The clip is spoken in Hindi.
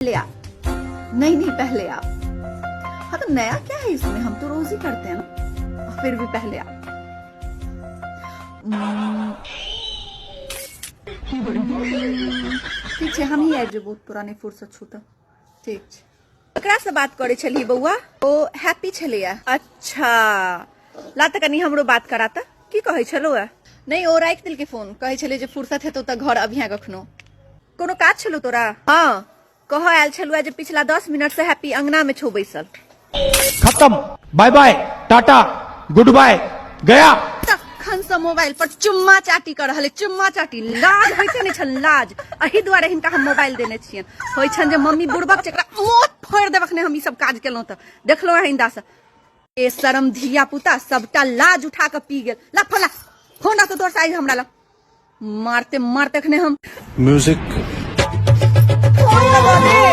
पहले आप। नहीं नहीं पहले आप। हाँ तो नया क्या है इसमें, हम तो रोज ही करते हैं ना। फिर भी पहले आप। ठीक है, हम ही है जो बहुत पुराने फुर्सत छूटा। ठीक है, ककरा से बात करे छली बउआ? ओ हैप्पी छलिया। अच्छा ला त कनी हमरो बात कराता। की कहे छलो? नहीं ओ राख दिल के फोन, कहे छले जे फुर्सत हेतो त घर अभिया कखनो। कोनो काज छलो तोरा? हाँ कह आयल छलुआ जे पिछला 10 मिनट से हैप्पी अंगना में छो बैसल। खत्म, bye bye tata goodbye गया। तखन से मोबाइल पर चुम्मा चाटी कर रहले, चुम्मा चाटी। लाज होइते नै छन, लाज। अही दुआरे हिनका हम मोबाइल देने छियन। होय छन जे मम्मी बुड़बक चकरा मोत फोड़ देबक ने हम ई सब काज केलौ त। देखलो हिंदा से ए शरम धिया पुता सबटा लाज उठा के पी गेल। ला फोला फोन तो तोर साइज हमरा ला मारते मारते खने हम म्यूजिक फोन लगा दे।